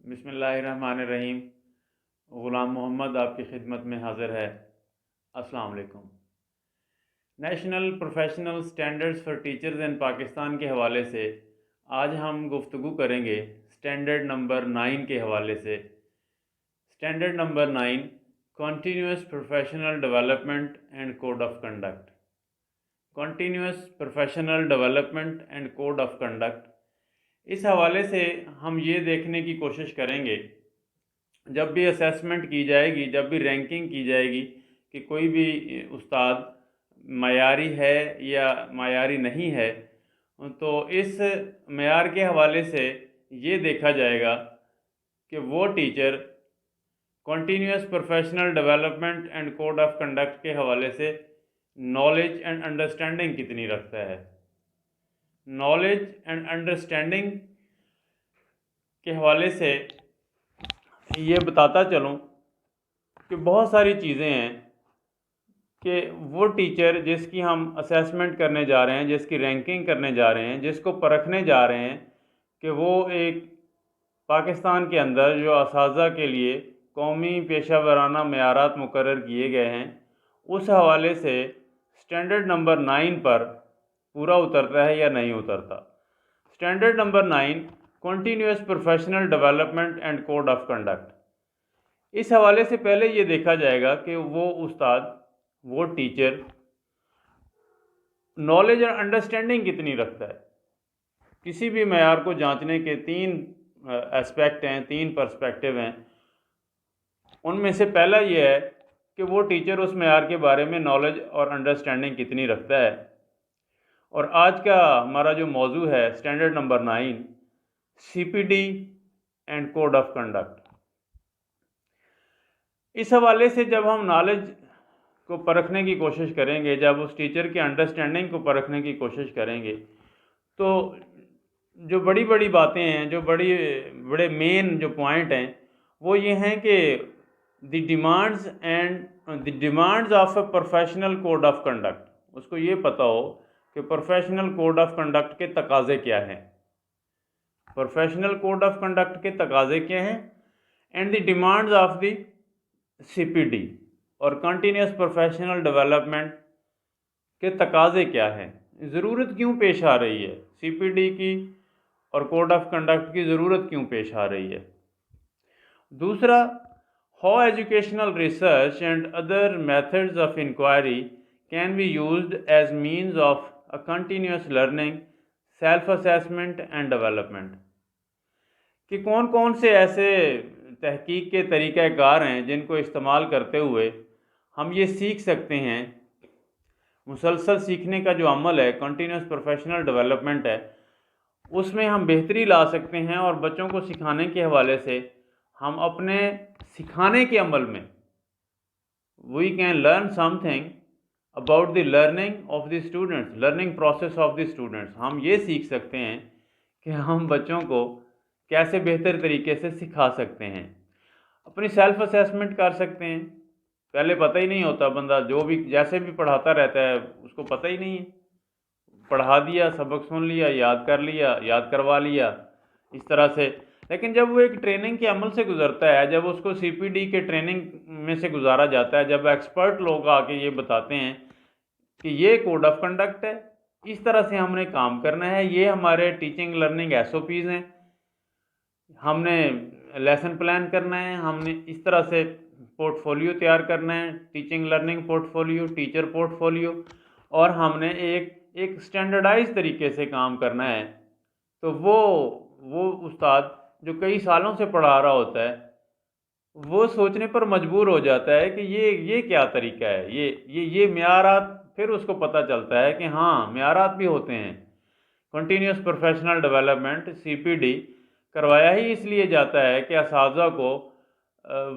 बिस्मिल्लाहिर्रहमानिर्रहीम। ग़ुलाम मोहम्मद आपकी खिदमत में हाज़िर है। अस्सलाम वालेकुम। National professional standards for teachers in Pakistan के हवाले से आज हम गुफ्तगू करेंगे स्टैंडर्ड नंबर 9 के हवाले से। Standard number 9, continuous professional development and code of conduct. Continuous professional development and code of conduct, इस हवाले से हम ये देखने की कोशिश करेंगे जब भी असेसमेंट की जाएगी, जब भी रैंकिंग की जाएगी कि कोई भी उस्ताद मायारी है या मायारी नहीं है, तो इस मेयार के हवाले से ये देखा जाएगा कि वो teacher continuous professional development and code of conduct के हवाले से नॉलेज एंड अंडरस्टैंडिंग कितनी रखता है। नॉलेज एंड अंडरस्टैंडिंग के हवाले से ये बताता चलूँ कि बहुत सारी चीज़ें हैं कि वो टीचर जिसकी हम असेसमेंट करने जा रहे हैं, जिसकी रैंकिंग करने जा रहे हैं, जिसको परखने जा रहे हैं कि वो एक पाकिस्तान के अंदर जो असातिज़ा के लिए कौमी पेशा वराना मेयारात मुकर्रर किए गए हैं, उस हवाले से स्टैंडर्ड नंबर 9 पर पूरा उतरता है या नहीं उतरता। Standard number 9, continuous professional development and code of conduct. इस हवाले से पहले ये देखा जाएगा कि वो उस्ताद, वो टीचर नॉलेज और अंडरस्टैंडिंग कितनी रखता है। किसी भी मेयार को जांचने के 3 एस्पेक्ट हैं, 3 पर्सपेक्टिव हैं। उनमें से पहला ये है कि वो टीचर उस मेयार के बारे में नॉलेज और अंडरस्टैंडिंग कितनी रखता है। और आज का हमारा जो मौजू है standard number 9, CPD and code of conduct. इस हवाले से जब हम नॉलेज को परखने की कोशिश करेंगे, जब उस टीचर के अंडरस्टैंडिंग को परखने की कोशिश करेंगे, तो जो बड़ी बड़ी बातें हैं, जो बड़े मेन जो पॉइंट हैं, वो ये हैं कि the demands of a professional code of conduct. उसको ये पता हो कि प्रोफेशनल कोड ऑफ कंडक्ट के तकाजे क्या हैं। प्रोफेशनल कोड ऑफ कंडक्ट के तकाजे क्या हैं and the demands of the CPD और कंटिन्यूस प्रोफेशनल डेवलपमेंट के तकाजे क्या हैं। ज़रूरत क्यों पेश आ रही है CPD की और कोड ऑफ कंडक्ट की ज़रूरत क्यों पेश आ रही है। दूसरा, how educational research and other methods of inquiry can be used as means of a continuous learning, self assessment and development. कि कौन कौन से ऐसे तहकीक के तरीक़ाकार हैं जिनको इस्तेमाल करते हुए हम ये सीख सकते हैं। मुसलसल सीखने का जो अमल है, कंटिन्यूस प्रोफेशनल डेवलपमेंट है, उसमें हम बेहतरी ला सकते हैं और बच्चों को सिखाने के हवाले से हम अपने सिखाने के अमल में we can learn something about the learning of the students, learning process of the students. हम ये सीख सकते हैं कि हम बच्चों को कैसे बेहतर तरीके से सिखा सकते हैं। अपनी सेल्फ असेसमेंट कर सकते हैं। पहले पता ही नहीं होता, बंदा जो भी जैसे भी पढ़ाता रहता है उसको पता ही नहीं है, पढ़ा दिया, सबक सुन लिया, याद कर लिया, याद करवा लिया इस तरह से। लेकिन जब वो एक ट्रेनिंग के अमल से गुजरता है, जब उसको CPD के ट्रेनिंग में से गुजारा जाता है, जब एक्सपर्ट लोग आके ये बताते हैं कि ये कोड ऑफ कंडक्ट है, इस तरह से हमने काम करना है, ये हमारे टीचिंग लर्निंग SOPs हैं, हमने लेसन प्लान करना है, हमने इस तरह से पोर्टफोलियो तैयार करना है, teaching learning portfolio, teacher portfolio, और हमने एक स्टैंडर्डाइज तरीके से काम करना है। तो वो उस्ताद जो कई सालों से पढ़ा रहा होता है, वो सोचने पर मजबूर हो जाता है कि ये क्या तरीका है, ये मेयारात। फिर उसको पता चलता है कि हाँ, मेयारात भी होते हैं। कंटिन्यूस प्रोफेशनल डेवलपमेंट CPD करवाया ही इसलिए जाता है कि असातिज़ा को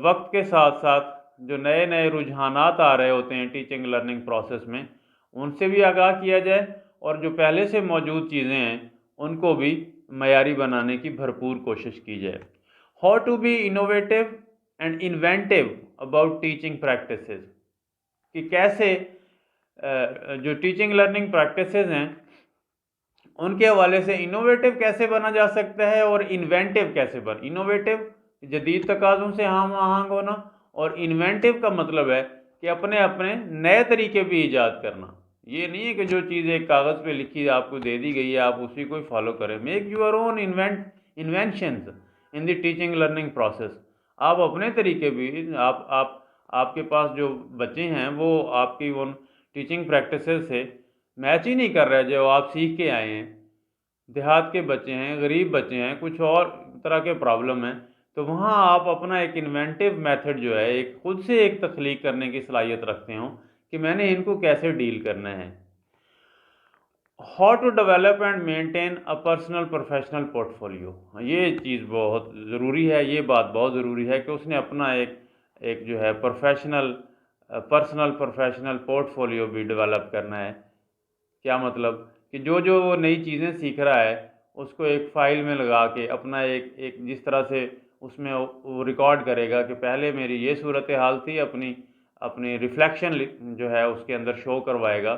वक्त के साथ साथ जो नए नए रुझानात आ रहे होते हैं टीचिंग लर्निंग प्रोसेस में, उनसे भी आगाह किया जाए और जो पहले से मौजूद चीज़ें हैं उनको भी मयारी बनाने की भरपूर कोशिश की जाए। How to be innovative and inventive about teaching practices, कि कैसे जो टीचिंग लर्निंग प्रैक्टिसेस हैं उनके हवाले से इनोवेटिव कैसे बना जा सकता है और इन्वेंटिव कैसे इनोवेटिव जदीद तकाज़ों से हम आहंग होना, और इन्वेंटिव का मतलब है कि अपने अपने नए तरीके भी ईजाद करना। ये नहीं है कि जो चीज़ एक कागज़ पे लिखी आपको दे दी गई है आप उसी को ही फॉलो करें। Make your own inventions in the teaching learning process. आप अपने तरीके भी आपके पास जो बच्चे हैं वो आपकी उन टीचिंग प्रैक्टिसेस से मैच ही नहीं कर रहे जो आप सीख के आए हैं। देहात के बच्चे हैं, गरीब बच्चे हैं, कुछ और तरह के प्रॉब्लम हैं, तो वहाँ आप अपना एक इन्वेंटिव मेथड जो है, एक खुद से एक तख्लीक करने की सलाहियत रखते हो कि मैंने इनको कैसे डील करना है। How to develop and maintain a personal professional portfolio, ये चीज़ बहुत ज़रूरी है, ये बात बहुत ज़रूरी है कि उसने अपना एक जो है पर्सनल प्रोफेशनल पोर्टफोलियो भी डेवलप करना है। क्या मतलब कि जो जो वो नई चीज़ें सीख रहा है उसको एक फ़ाइल में लगा के अपना एक एक जिस तरह से उसमें वो रिकॉर्ड करेगा कि पहले मेरी ये सूरत हाल थी, अपनी अपनी रिफ्लेक्शन जो है उसके अंदर शो करवाएगा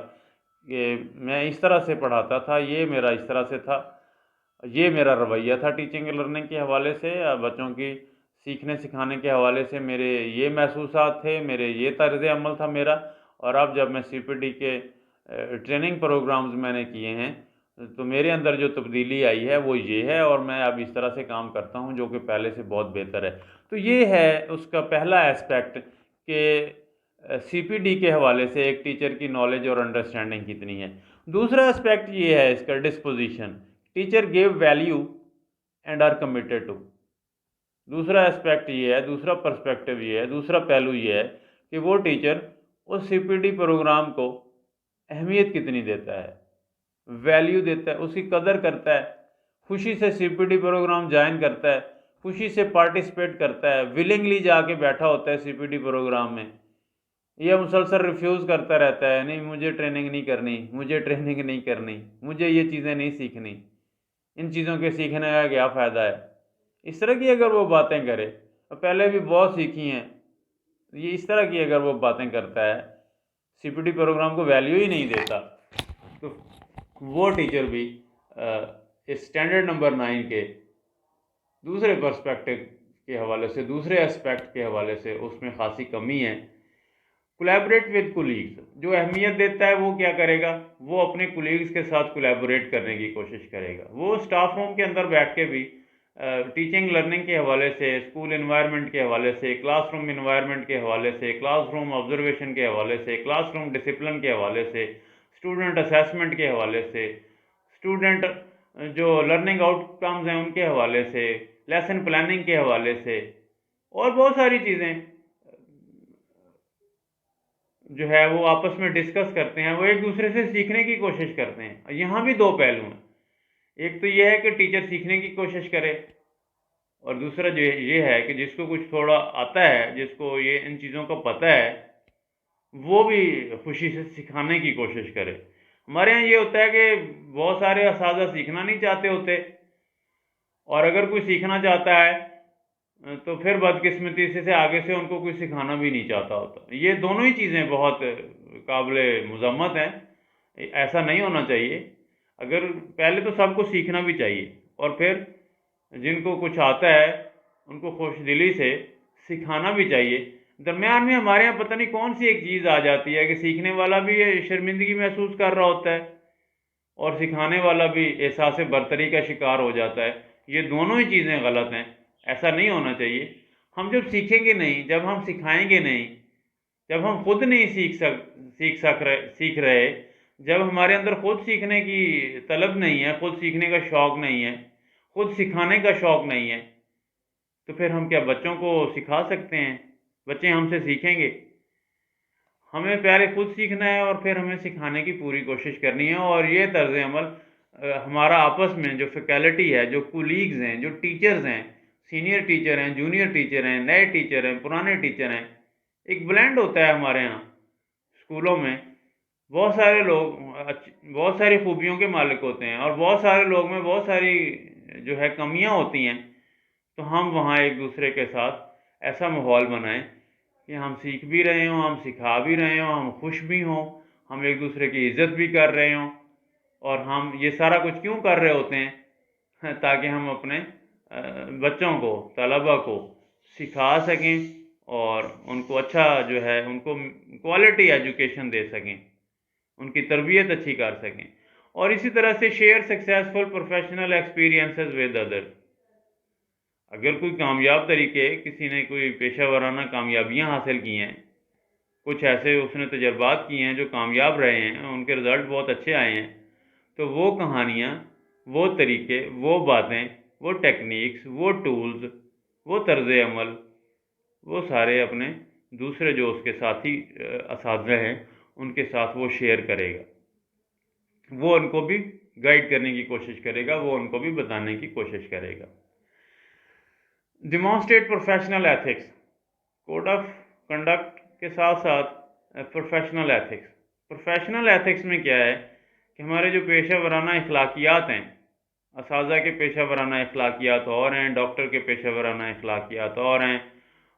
कि मैं इस तरह से पढ़ाता था, ये मेरा इस तरह से था, ये मेरा रवैया था टीचिंग लर्निंग के हवाले से, बच्चों की सीखने सिखाने के हवाले से मेरे ये महसूसात थे, मेरे ये तर्ज़ अमल था मेरा। और अब जब मैं CPD के ट्रेनिंग प्रोग्राम्स मैंने किए हैं तो मेरे अंदर जो तब्दीली आई है वो ये है, और मैं अब इस तरह से काम करता हूँ जो कि पहले से बहुत बेहतर है। तो ये है उसका पहला एस्पेक्ट कि CPD के हवाले से एक टीचर की नॉलेज और अंडरस्टैंडिंग कितनी है। दूसरा एस्पेक्ट ये है इसका disposition, teacher give value and are committed to. दूसरा एस्पेक्ट ये है, दूसरा पर्सपेक्टिव ये है, दूसरा पहलू ये है कि वो टीचर उस CPD प्रोग्राम को अहमियत कितनी देता है, वैल्यू देता है, उसकी कदर करता है, खुशी से CPD प्रोग्राम ज्वाइन करता है, खुशी से पार्टिसिपेट करता है, विलिंगली जाके बैठा होता है CPD प्रोग्राम में, या मुसलसल रिफ्यूज़ करता रहता है, नहीं मुझे ट्रेनिंग नहीं करनी, मुझे ट्रेनिंग नहीं करनी, मुझे ये चीज़ें नहीं सीखनी, इन चीज़ों के सीखने का क्या फ़ायदा है। इस तरह की अगर वो बातें करे, और पहले भी बहुत सीखी हैं, ये इस तरह की अगर वो बातें करता है, CPD प्रोग्राम को वैल्यू ही नहीं देता, तो वो टीचर भी इस स्टैंडर्ड नंबर 9 के दूसरे पर्सपेक्टिव के हवाले से, दूसरे एस्पेक्ट के हवाले से उसमें खासी कमी है। कोलैबोरेट विद कुलीग्स, जो अहमियत देता है वो क्या करेगा, वो अपने कुलीग्स के साथ कोलैबोरेट करने की कोशिश करेगा। वो स्टाफ रूम के अंदर बैठ के भी टीचिंग लर्निंग के हवाले से, स्कूल इन्वायरमेंट के हवाले से, क्लासरूम इन्वायरमेंट के हवाले से, क्लासरूम ऑब्जर्वेशन के हवाले से, क्लासरूम डिसिप्लिन के हवाले से, स्टूडेंट असेसमेंट के हवाले से, स्टूडेंट जो लर्निंग आउटकम्स हैं उनके हवाले से, लेसन प्लानिंग के हवाले से, और बहुत सारी चीज़ें जो है वो आपस में डिस्कस करते हैं, वो एक दूसरे से सीखने की कोशिश करते हैं। यहाँ भी दो पहलू हैं, एक तो ये है कि टीचर सीखने की कोशिश करे, और दूसरा जो ये है कि जिसको कुछ थोड़ा आता है, जिसको ये इन चीज़ों का पता है, वो भी खुशी से सिखाने की कोशिश करे। हमारे यहाँ ये होता है कि बहुत सारे असातिज़ा सीखना नहीं चाहते होते, और अगर कोई सीखना चाहता है तो फिर बदकिस्मती से आगे से उनको कोई सिखाना भी नहीं चाहता होता। ये दोनों ही चीज़ें बहुत काबिले मज़म्मत हैं, ऐसा नहीं होना चाहिए। अगर पहले तो सबको सीखना भी चाहिए, और फिर जिनको कुछ आता है उनको खुशदिली से सिखाना भी चाहिए। दरमियान में हमारे यहाँ पता नहीं कौन सी एक चीज़ आ जाती है कि सीखने वाला भी शर्मिंदगी महसूस कर रहा होता है, और सिखाने वाला भी एहसास बरतरी का शिकार हो जाता है। ये दोनों ही चीज़ें गलत हैं, ऐसा नहीं होना चाहिए। हम जब सीखेंगे नहीं, जब हम सिखाएंगे नहीं, जब हम खुद नहीं सीख रहे, जब हमारे अंदर खुद सीखने की तलब नहीं है, खुद सीखने का शौक़ नहीं है, खुद सिखाने का शौक़ नहीं है, तो फिर हम क्या बच्चों को सिखा सकते हैं? बच्चे हमसे सीखेंगे? हमें पहले खुद सीखना है और फिर हमें सिखाने की पूरी कोशिश करनी है। और ये तर्ज़ अमल हमारा आपस में जो फैकल्टी है, जो कुलीग्स हैं, जो टीचर्स हैं, सीनियर टीचर हैं, जूनियर टीचर हैं, नए टीचर हैं, पुराने टीचर हैं, एक ब्लेंड होता है हमारे यहाँ स्कूलों में। बहुत सारे लोग बहुत सारी खूबियों के मालिक होते हैं, और बहुत सारे लोग में बहुत सारी जो है कमियाँ होती हैं। तो हम वहाँ एक दूसरे के साथ ऐसा माहौल बनाएं कि हम सीख भी रहे हों, हम सिखा भी रहे हों, हम खुश भी हों, हम एक दूसरे की इज़्ज़त भी कर रहे हों। और हम ये सारा कुछ क्यों कर रहे होते हैं? ताकि हम अपने बच्चों को, तलबा को सिखा सकें और उनको अच्छा जो है उनको क्वालिटी एजुकेशन दे सकें, उनकी तरबियत अच्छी कर सकें। और इसी तरह से share successful professional experiences with other. अगर कोई कामयाब तरीके किसी ने कोई पेशा वाराना कामयाबियाँ हासिल की हैं, कुछ ऐसे उसने तजर्बात किए हैं जो कामयाब रहे हैं, उनके रिज़ल्ट बहुत अच्छे आए हैं, तो वो कहानियाँ, वो तरीके, वो बातें, वो टेक्निक्स, वो टूल्स, वो तर्ज़ अमल, वो सारे अपने दूसरे जो उसके साथी असातिज़ा हैं उनके साथ वो शेयर करेगा। वो उनको भी गाइड करने की कोशिश करेगा, वो उनको भी बताने की कोशिश करेगा। Demonstrate professional ethics. Code of conduct के साथ साथ प्रोफेशनल एथिक्स। प्रोफेशनल एथिक्स में क्या है कि हमारे जो पेशा वराना अखलाकियात हैं, असातिज़ा के पेशा वराना अखलाकियात और हैं, डॉक्टर के पेशा वराना अखलाकियात और हैं,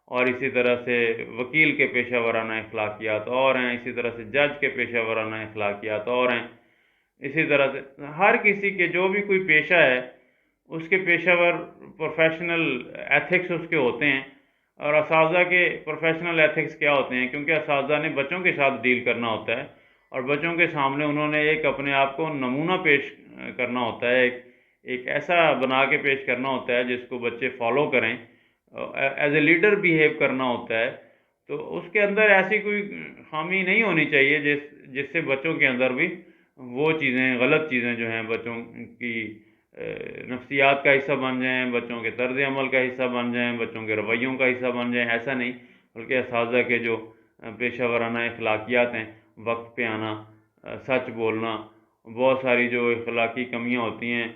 और इसी तरह से वकील के पेशा वराना अखलाकियात और हैं, इसी तरह से जज के पेशा वराना अखलाकियात और हैं। इसी तरह से हर किसी के जो भी कोई पेशा है उसके पेशावर प्रोफेशनल एथिक्स उसके होते हैं। और असातिज़ा के प्रोफेशनल एथिक्स क्या होते हैं, क्योंकि असातिज़ा ने बच्चों के साथ डील करना होता है और बच्चों के सामने उन्होंने एक अपने आप को नमूना पेश करना होता है, एक ऐसा बना के पेश करना होता है जिसको बच्चे फॉलो करें, एज ए लीडर बिहेव करना होता है। तो उसके अंदर ऐसी कोई खामी नहीं होनी चाहिए जिससे बच्चों के अंदर भी वो चीज़ें, गलत चीज़ें जो हैं बच्चों की नफ्सियात का हिस्सा बन जाएं, बच्चों के तर्ज अमल का हिस्सा बन जाएं, बच्चों के रवैयों का हिस्सा बन जाएं, ऐसा नहीं। बल्कि असातिज़ा के जो पेशा वराना अखलाकियात हैं, वक्त पे आना, सच बोलना, बहुत सारी जो अखलाकी कमियां होती हैं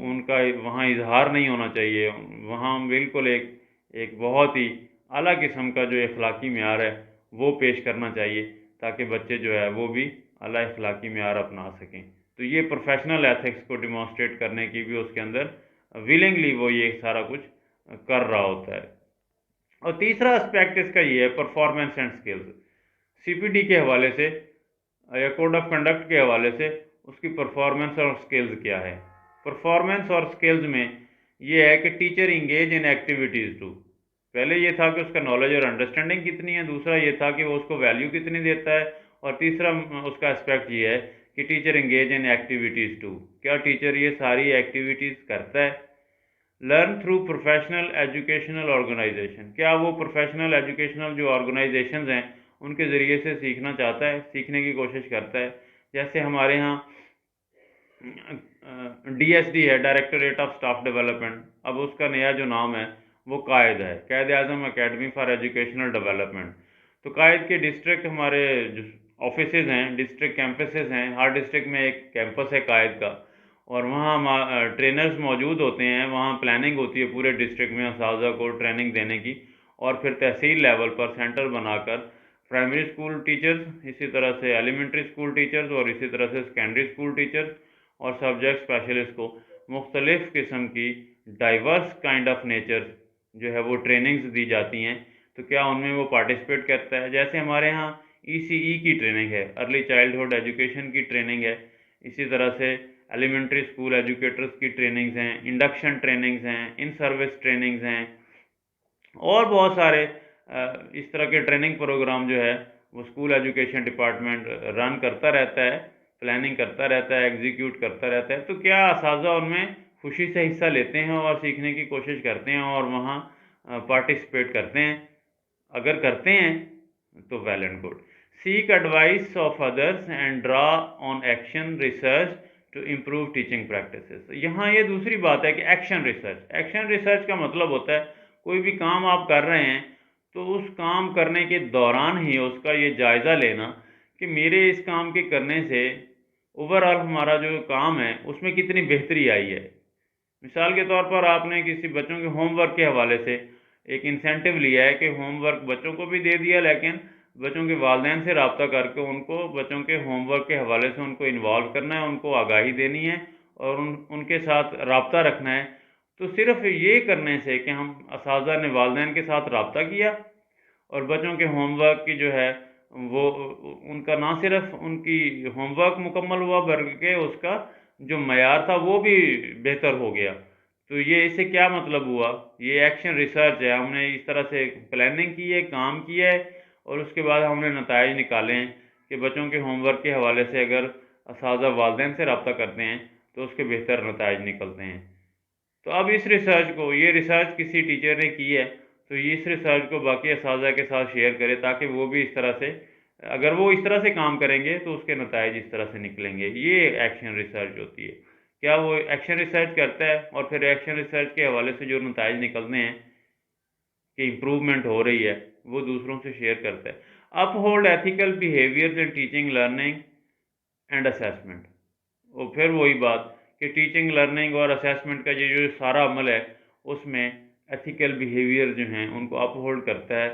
उनका वहाँ इजहार नहीं होना चाहिए। वहाँ बिल्कुल एक बहुत ही आला किस्म का जो अखलाकी मेयार है वो पेश करना चाहिए, ताकि बच्चे जो है वो भी आला अखलाकी मेयार अपना सकें। तो ये प्रोफेशनल एथिक्स को डिमॉन्स्ट्रेट करने की भी उसके अंदर विलिंगली वो ये सारा कुछ कर रहा होता है। और तीसरा एस्पेक्ट इसका ये है परफॉर्मेंस एंड स्किल्स। सीपीडी के हवाले से या कोड ऑफ कंडक्ट के हवाले से उसकी परफॉर्मेंस और स्किल्स क्या है। परफॉर्मेंस और स्किल्स में ये है कि teacher engage in activities to. पहले ये था कि उसका नॉलेज और अंडरस्टैंडिंग कितनी है, दूसरा ये था कि वो उसको वैल्यू कितनी देता है, और तीसरा उसका एस्पेक्ट ये है कि teacher engage in activities to. क्या टीचर ये सारी एक्टिविटीज़ करता है। Learn through professional educational organisation. क्या वो प्रोफेशनल एजुकेशनल जो ऑर्गेनाइजेशंस हैं उनके ज़रिए से सीखना चाहता है, सीखने की कोशिश करता है। जैसे हमारे यहाँ DSD है, डायरेक्टरेट ऑफ स्टाफ डेवलपमेंट, अब उसका नया जो नाम है वो कायद है, कायद आज़म अकेडमी फॉर एजुकेशनल डेवलपमेंट। तो कायद के डिस्ट्रिक्ट हमारे जो ऑफिसेज हैं, डिस्ट्रिक्ट कैंपसेज हैं, हर डिस्ट्रिक्ट में एक कैंपस है कायद का, और वहाँ ट्रेनर्स मौजूद होते हैं। वहाँ प्लानिंग होती है पूरे डिस्ट्रिक्ट में असातिज़ा को ट्रेनिंग देने की, और फिर तहसील लेवल पर सेंटर बनाकर प्राइमरी स्कूल टीचर्स, इसी तरह से एलिमेंट्री स्कूल टीचर्स, और इसी तरह से सेकेंडरी स्कूल टीचर्स और सब्जेक्ट स्पेशलिस्ट को मुख्तलिफ़ किस्म की डाइवर्स काइंड ऑफ नेचर जो है वो ट्रेनिंग्स दी जाती हैं। तो क्या उनमें वो पार्टिसिपेट करता है। जैसे हमारे यहाँ ECE की ट्रेनिंग है, अर्ली चाइल्डहुड एजुकेशन की ट्रेनिंग है, इसी तरह से एलिमेंट्री स्कूल एजुकेटर्स की ट्रेनिंग्स हैं, इंडक्शन ट्रेनिंग्स हैं, इन सर्विस ट्रेनिंग्स हैं, और बहुत सारे इस तरह के ट्रेनिंग प्रोग्राम जो है वो स्कूल एजुकेशन डिपार्टमेंट रन करता रहता है, प्लानिंग करता रहता है, एग्जीक्यूट करता रहता है। तो क्या असातिज़ा उनमें खुशी से हिस्सा लेते हैं और सीखने की कोशिश करते हैं और वहाँ पार्टिसिपेट करते हैं। अगर करते हैं तो well and good. Seek advice of others and draw on action research to improve teaching practices. यहाँ ये दूसरी बात है कि एक्शन रिसर्च। एक्शन रिसर्च का मतलब होता है कोई भी काम आप कर रहे हैं तो उस काम करने के दौरान ही उसका ये जायज़ा लेना कि मेरे इस काम के करने से ओवरऑल हमारा जो काम है उसमें कितनी बेहतरी आई है। मिसाल के तौर पर आपने किसी बच्चों के होमवर्क के हवाले से एक इंसेंटिव लिया है कि होमवर्क बच्चों को भी दे दिया, लेकिन बच्चों के वालिदैन से रब्ता करके उनको बच्चों के होमवर्क के हवाले से उनको इन्वॉल्व करना है, उनको आगाही देनी है और उनके साथ रब्ता रखना है। तो सिर्फ ये करने से कि हम असातिज़ा ने वालिदैन के साथ रब्ता किया और बच्चों के होमवर्क की जो है वो उनका ना सिर्फ उनकी होमवर्क मुकम्मल हुआ बल्कि उसका जो मयार था वो भी बेहतर हो गया। तो ये इससे क्या मतलब हुआ, ये एक्शन रिसर्च है, हमने इस तरह से प्लानिंग की है, काम किया है और उसके बाद हमने नताइज निकाले हैं कि बच्चों के होमवर्क के हवाले से अगर असातिज़ा वालिदैन से रब्ता करते हैं तो उसके बेहतर नताइज निकलते हैं। तो अब इस रिसर्च को, ये रिसर्च किसी टीचर ने की है तो ये इस रिसर्च को बाकी असातिज़ा के साथ शेयर करे ताकि वो भी इस तरह से, अगर वो इस तरह से काम करेंगे तो उसके नताइज इस तरह से निकलेंगे। ये एक्शन रिसर्च होती है। क्या वो एक्शन रिसर्च करता है और फिर एक्शन रिसर्च के हवाले से जो नताइज निकलते हैं कि इम्प्रूवमेंट हो रही है वो दूसरों से शेयर करता है। Uphold ethical behaviours in teaching, learning and assessment. और फिर वही बात कि टीचिंग, लर्निंग और असेसमेंट का ये जो सारा अमल है उसमें एथिकल बिहेवियर जो हैं उनको अपहोल्ड करता है।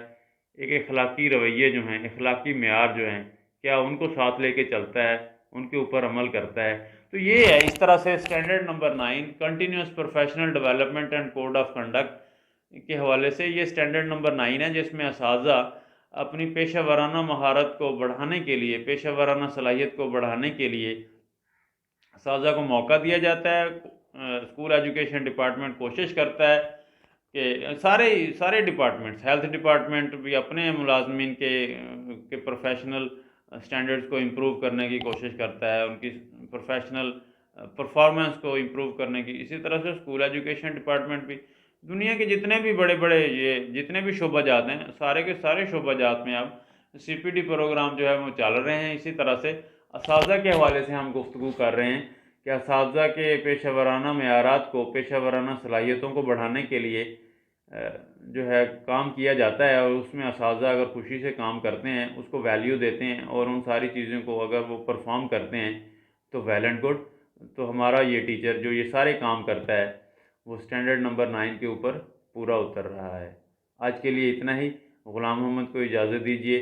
एक अखलाकी रवैये जो हैं, अखलाकी मेयार जो हैं, क्या उनको साथ लेके चलता है, उनके ऊपर अमल करता है। तो ये है, इस तरह से standard number 9 continuous professional development and code of conduct के हवाले से ये स्टैंडर्ड नंबर 9 है जिसमें असातिज़ा अपनी पेशा वराना महारत को बढ़ाने के लिए, पेशा वराना सलाहियत को बढ़ाने के लिए असातिज़ा को मौका दिया जाता है। स्कूल एजुकेशन डिपार्टमेंट कोशिश करता है कि सारे डिपार्टमेंट्स, हेल्थ डिपार्टमेंट भी अपने मुलाजमीन के प्रोफेशनल स्टैंडर्ड्स को इम्प्रूव करने की कोशिश करता है, उनकी प्रोफेशनल परफॉर्मेंस को इम्प्रूव करने की। इसी तरह से स्कूल एजुकेशन डिपार्टमेंट भी दुनिया के जितने भी बड़े बड़े ये जितने भी शोबाजात हैं, सारे के सारे शोबाजात में अब CPD प्रोग्राम जो है वो चल रहे हैं। इसी तरह से असातिज़ा के हवाले से हम गुफ्तगू कर रहे हैं कि असातिज़ा के पेशा वराना मेयारात को, पेशा वराना सलाहियतों को बढ़ाने के लिए जो है काम किया जाता है और उसमें असातिज़ा अगर खुशी से काम करते हैं, उसको वैल्यू देते हैं और उन सारी चीज़ों को अगर वो परफॉर्म करते हैं तो वेल एंड गुड। तो हमारा ये टीचर जो ये सारे काम करता है वो स्टैंडर्ड नंबर 9 के ऊपर पूरा उतर रहा है। आज के लिए इतना ही। ग़ुलाम मोहम्मद को इजाज़त दीजिए।